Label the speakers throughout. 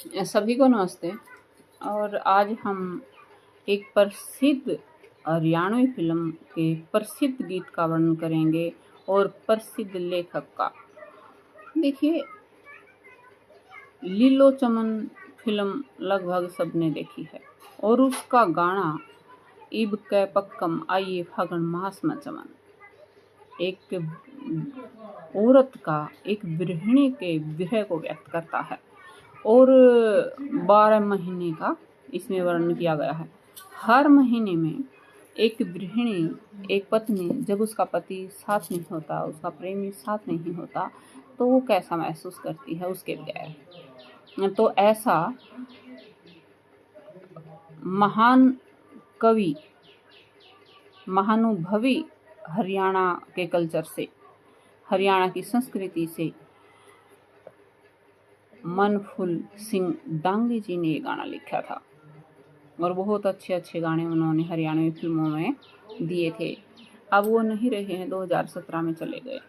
Speaker 1: सभी को नमस्ते। और आज हम एक प्रसिद्ध हरियाणवी फिल्म के प्रसिद्ध गीत का वर्णन करेंगे और प्रसिद्ध लेखक का। देखिए, लीलो चमन फिल्म लगभग सबने देखी है और उसका गाना इब कै पक्कम आइए फागण मास में चमन एक औरत का, एक गृहिणी के विरह को व्यक्त करता है और 12 महीने का इसमें वर्णन किया गया है। हर महीने में एक गृहिणी, एक पत्नी, जब उसका पति साथ नहीं होता, उसका प्रेमी साथ नहीं होता, तो वो कैसा महसूस करती है उसके बगैर। तो ऐसा महान कवि, महानुभवी हरियाणा के कल्चर से, हरियाणा की संस्कृति से मनफुल सिंह डांगी जी ने ये गाना लिखा था और बहुत अच्छे अच्छे गाने उन्होंने हरियाणवी फिल्मों में दिए थे। अब वो नहीं रहे हैं, 2017 में चले गए।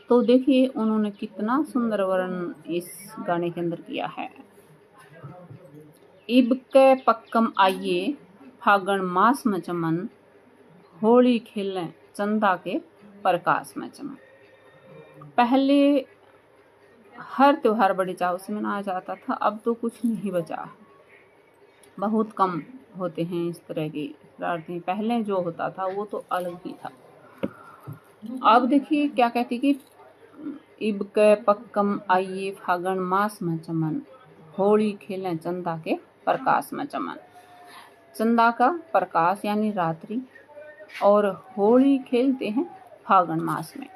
Speaker 1: तो देखिए उन्होंने कितना सुंदर वर्णन इस गाने के अंदर किया है। इब के पक्कम आइए फागण मास में चमन, होली खेलें चंदा के प्रकाश में चमन। पहले हर त्योहार बड़े चाव से मनाया जाता था, अब तो कुछ नहीं बचा, बहुत कम होते हैं इस तरह की शरारतें। पहले जो होता था वो तो अलग ही था। अब देखिए क्या कहती कि इब के पक्कम आइए फागण मास में चमन, होली खेलें चंदा के प्रकाश में चमन। चंदा का प्रकाश यानी रात्रि, और होली खेलते हैं फागण मास में।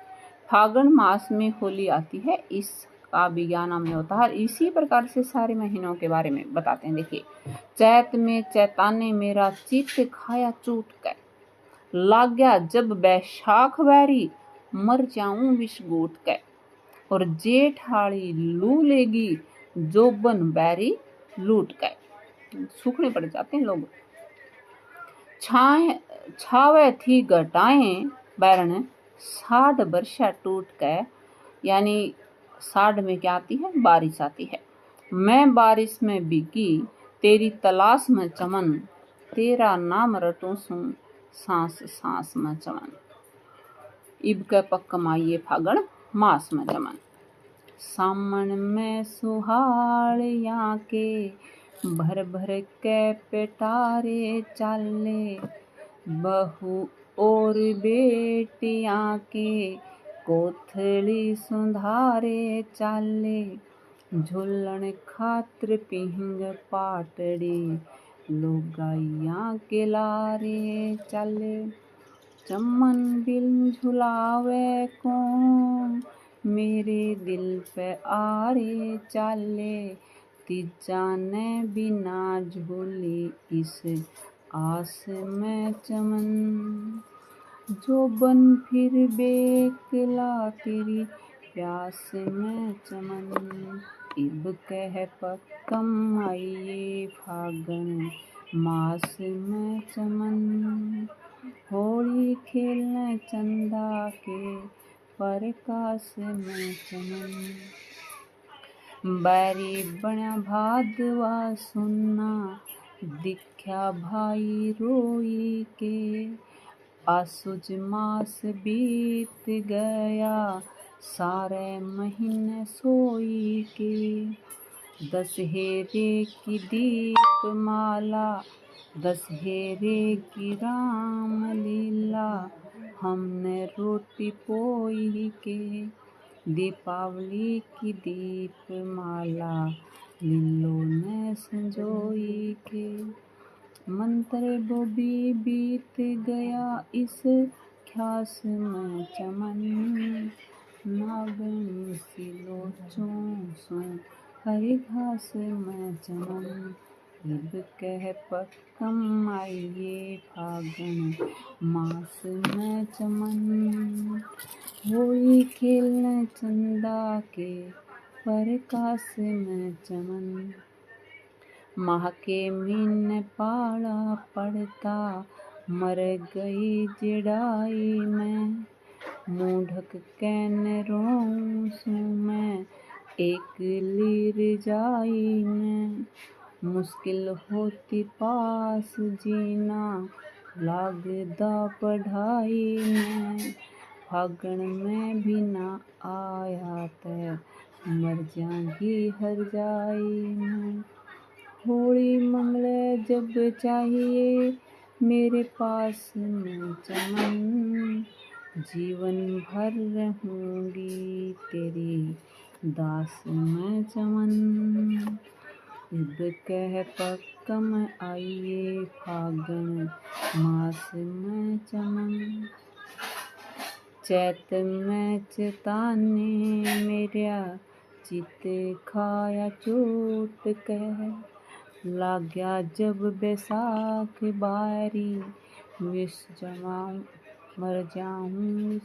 Speaker 1: फागण मास में होली आती है, इसका विज्ञान में होता है। इसी प्रकार से सारे महीनों के बारे में बताते हैं। देखिए, चैत में चैताने मेरा चित्त खाया चूट कर, लाग गया जब बैशाख बैरी, मर जाऊं विष गूट कर। और जेठाड़ी लू लेगी जोबन बैरी लूट कर। सूखने पड़ जाते हैं लोग। छावे थी घटाएं बैरण, साढ़ वर्षा टूट के, यानी साढ़ में क्या आती है? बारिश आती है। मैं बारिश में भीगी तेरी तलाश में चमन, तेरा नाम रटूं सूं सांस सांस में चमन। इब के पक्कम आइए फागण मास में चमन। सामन में सुहाड़ियाँ के भर भर के पेटारे चाले, बहू और बेटियाँ के कोथली सुधारे चाले। झूलन खातिर पिंग पाटड़ी, लुगाइयाँ के लारे चाले। चमन बिल झुलावे को मेरे दिल पे आरे चाले, तीजा ने बिना झूली इस आस में चमन। जो बन फिर बेकला तेरी प्यास में चमन। इब कह पक्कम आइए फागण मास में चमन, होली खेलने चंदा के प्रकाश में चमन। बैरी बना भादवा सुनना, दिख्या भाई रोई के। आसुज मास बीत गया सारे महीने सोई के। दशहरे की दीप माला, दशहरे की राम लीला, हमने रोटी पोई के। दीपावली की दीप माला लीलो ने संजोई के। मंत्र बोबी बीत गया इस ख्यास में चमन, नागनी सी लोचों सो हरी घास में चमन। इब कह पक्कम आइए फागण मास में चमन, होली खेलने चंदा के प्रकाश में चमन। माह के महीने पाला पड़ता, मर गई जिड़ाई में। मुँह ढक के न रोऊं सूं मैं, एक लीर जाई में मुश्किल होती पास जीना, लागदा पढ़ाई में फागण में भी ना आया तै, मर जाएगी हर जाई में। होली मंगले जब चाहिए मेरे पास में चमन, जीवन भर रहूंगी तेरी दास में चमन। इब कह पक्कम आइए फागण मास में चमन, चैत में चिताने मेरा चित खाया चोट कह, लाग्या जब बैसाख बारी विष जमाऊं मर जाऊं